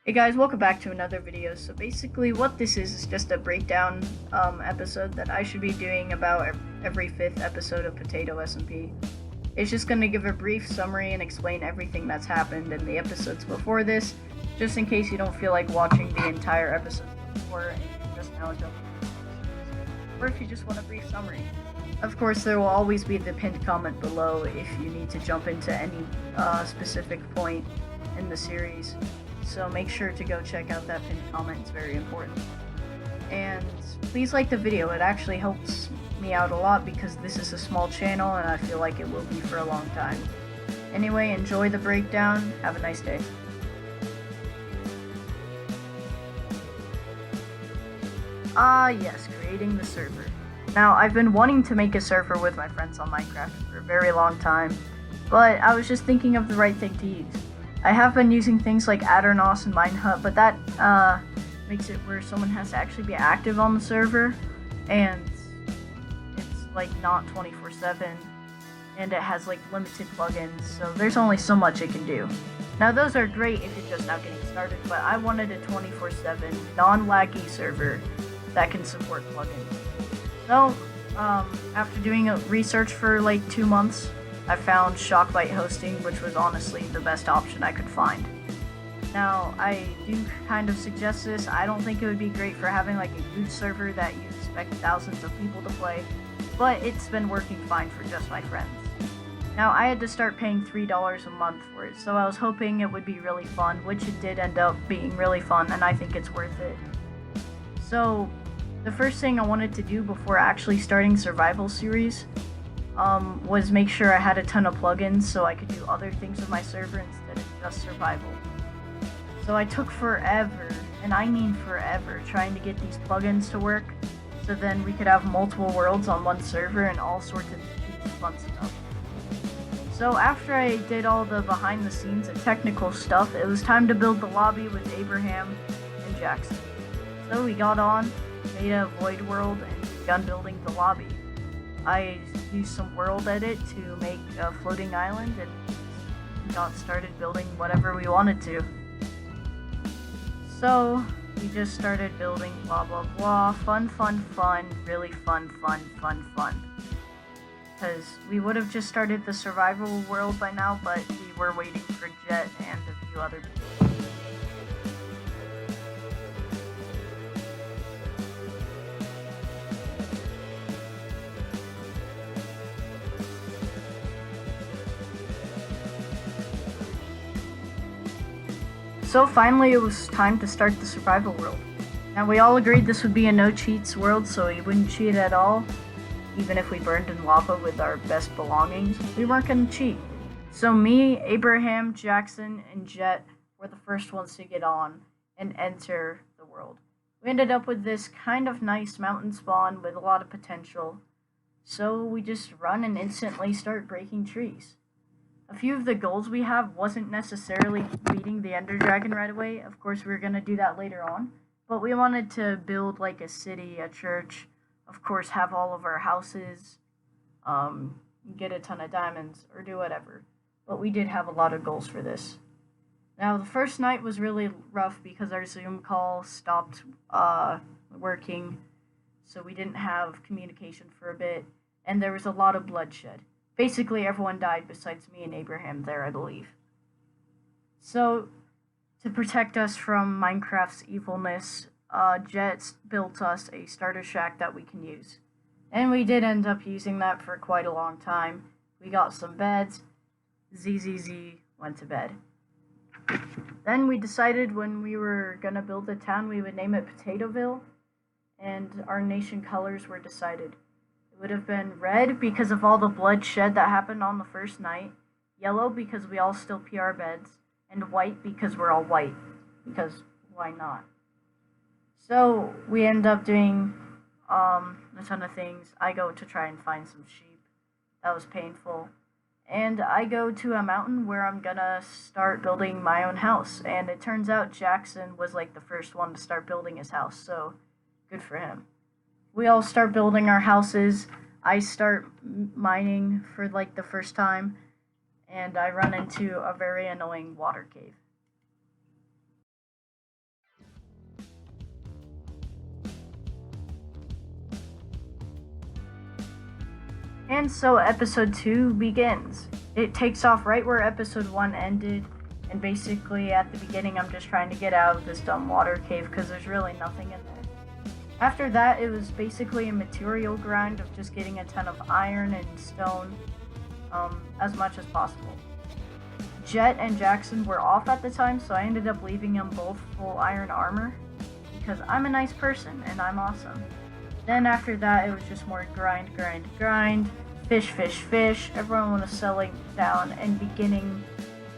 Hey guys, welcome back to another video. So basically what this is just a breakdown episode that I should be doing about every 5th episode of Potato SMP. It's just going to give a brief summary and explain everything that's happened in the episodes before this, just in case you don't feel like watching the entire episode before and you're just now jumping into the or if you just want a brief summary. Of course, there will always be the pinned comment below if you need to jump into any specific point in the series. So make sure to go check out that pinned comment, it's very important. And please like the video, it actually helps me out a lot because this is a small channel and I feel like it will be for a long time. Anyway, enjoy the breakdown, have a nice day. Yes, creating the server. Now, I've been wanting to make a server with my friends on Minecraft for a very long time, but I was just thinking of the right thing to use. I have been using things like Addernos and Minehut, but that makes it where someone has to actually be active on the server, and it's like not 24/7, and it has like limited plugins, so there's only so much it can do. Now those are great if you're just now getting started, but I wanted a 24/7 non-laggy server that can support plugins. So after doing a research for like 2 months, I found Shockbite hosting, which was honestly the best option I could find. Now, I do kind of suggest this. I don't think it would be great for having like a huge server that you expect thousands of people to play, but it's been working fine for just my friends. Now, I had to start paying $3 a month for it, so I was hoping it would be really fun, which it did end up being really fun, and I think it's worth it. So, the first thing I wanted to do before actually starting Survival Series was make sure I had a ton of plugins so I could do other things with my server instead of just survival. So I took forever, and I mean forever, trying to get these plugins to work, so then we could have multiple worlds on one server and all sorts of fun stuff. So after I did all the behind the scenes and technical stuff, it was time to build the lobby with Abraham and Jackson. So we got on, made a void world, and begun building the lobby. I used some world edit to make a floating island and got started building whatever we wanted to. So we just started building blah blah blah, fun, really fun. Because we would have just started the survival world by now, but we were waiting for Jet and a few other people. So finally it was time to start the survival world. Now we all agreed this would be a no cheats world, so we wouldn't cheat at all. Even if we burned in lava with our best belongings, we weren't gonna cheat. So me, Abraham, Jackson, and Jet were the first ones to get on and enter the world. We ended up with this kind of nice mountain spawn with a lot of potential. So we just run and instantly start breaking trees. A few of the goals we have wasn't necessarily beating the Ender Dragon right away. Of course, we were going to do that later on. But we wanted to build like a city, a church, of course, have all of our houses, get a ton of diamonds, or do whatever. But we did have a lot of goals for this. Now, the first night was really rough because our Zoom call stopped working, so we didn't have communication for a bit, and there was a lot of bloodshed. Basically, everyone died besides me and Abraham there, I believe. So, to protect us from Minecraft's evilness, Jet built us a starter shack that we can use. And we did end up using that for quite a long time. We got some beds. ZZZ went to bed. Then we decided when we were gonna build a town, we would name it Potatoville, and our nation colors were decided. It would have been red because of all the bloodshed that happened on the first night, yellow because we all still pee our beds, and white because we're all white, because why not? So we end up doing a ton of things. I go to try and find some sheep. That was painful. And I go to a mountain where I'm gonna start building my own house, and it turns out Jackson was like the first one to start building his house, so good for him. We all start building our houses. I start mining for like the first time, and I run into a very annoying water cave. And so episode 2 begins. It takes off right where episode 1 ended, and basically at the beginning I'm just trying to get out of this dumb water cave because there's really nothing in there. After that, it was basically a material grind of just getting a ton of iron and stone, as much as possible. Jet and Jackson were off at the time, so I ended up leaving them both full iron armor, because I'm a nice person and I'm awesome. Then after that, it was just more grind, fish, everyone was settling down and beginning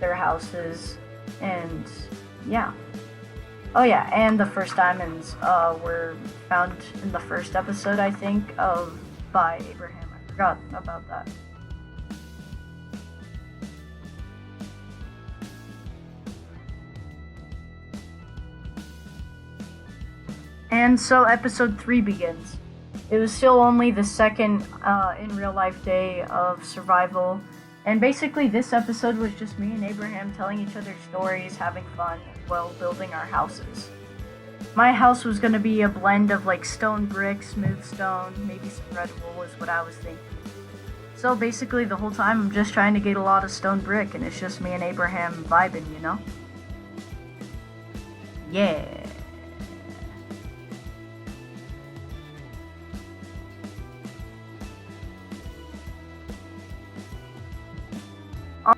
their houses, and yeah. Oh yeah, and the first diamonds were found in the first episode, I think, by Abraham. I forgot about that. And so episode 3 begins. It was still only the second in real life day of survival, and basically this episode was just me and Abraham telling each other stories, having fun, while building our houses. My house was going to be a blend of like stone brick, smooth stone, maybe some red wool is what I was thinking. So basically the whole time I'm just trying to get a lot of stone brick, and it's just me and Abraham vibing, you know? Yeah.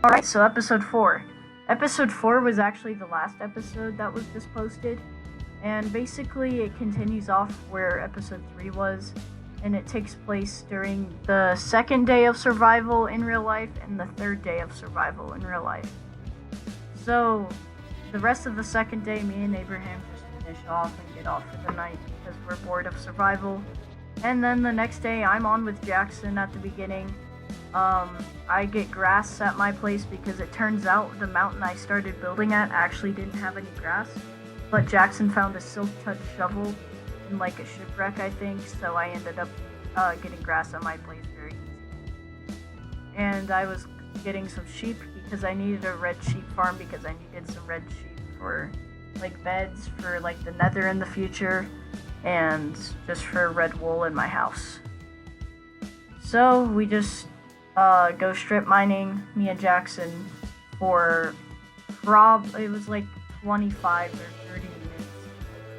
Alright, so episode 4. Episode 4 was actually the last episode that was just posted, and basically it continues off where episode 3 was, and it takes place during the second day of survival in real life and the third day of survival in real life. So, the rest of the second day, me and Abraham just finish off and get off for the night because we're bored of survival. And then the next day, I'm on with Jackson at the beginning. I get grass at my place because it turns out the mountain I started building at actually didn't have any grass. But Jackson found a silk touch shovel in like a shipwreck, I think, so I ended up getting grass at my place very easy. And I was getting some sheep because I needed a red sheep farm because I needed some red sheep for like beds for like the nether in the future and just for red wool in my house. So we just go strip mining, me and Jackson, for it was like 25 or 30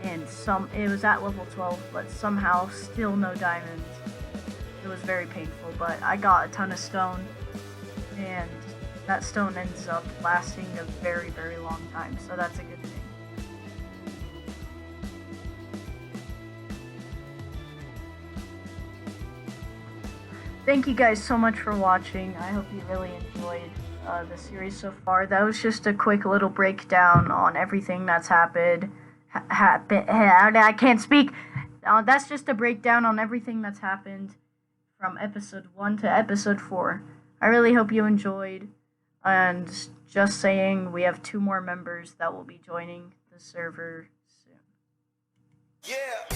minutes, and it was at level 12, but somehow still no diamonds. It was very painful, but I got a ton of stone, and that stone ends up lasting a very, very long time, so that's a good thing. Thank you guys so much for watching. I hope you really enjoyed the series so far. That was just a quick little breakdown on everything that's happened. I can't speak. That's just a breakdown on everything that's happened from episode 1 to episode 4. I really hope you enjoyed. And just saying, we have 2 more members that will be joining the server soon. Yeah.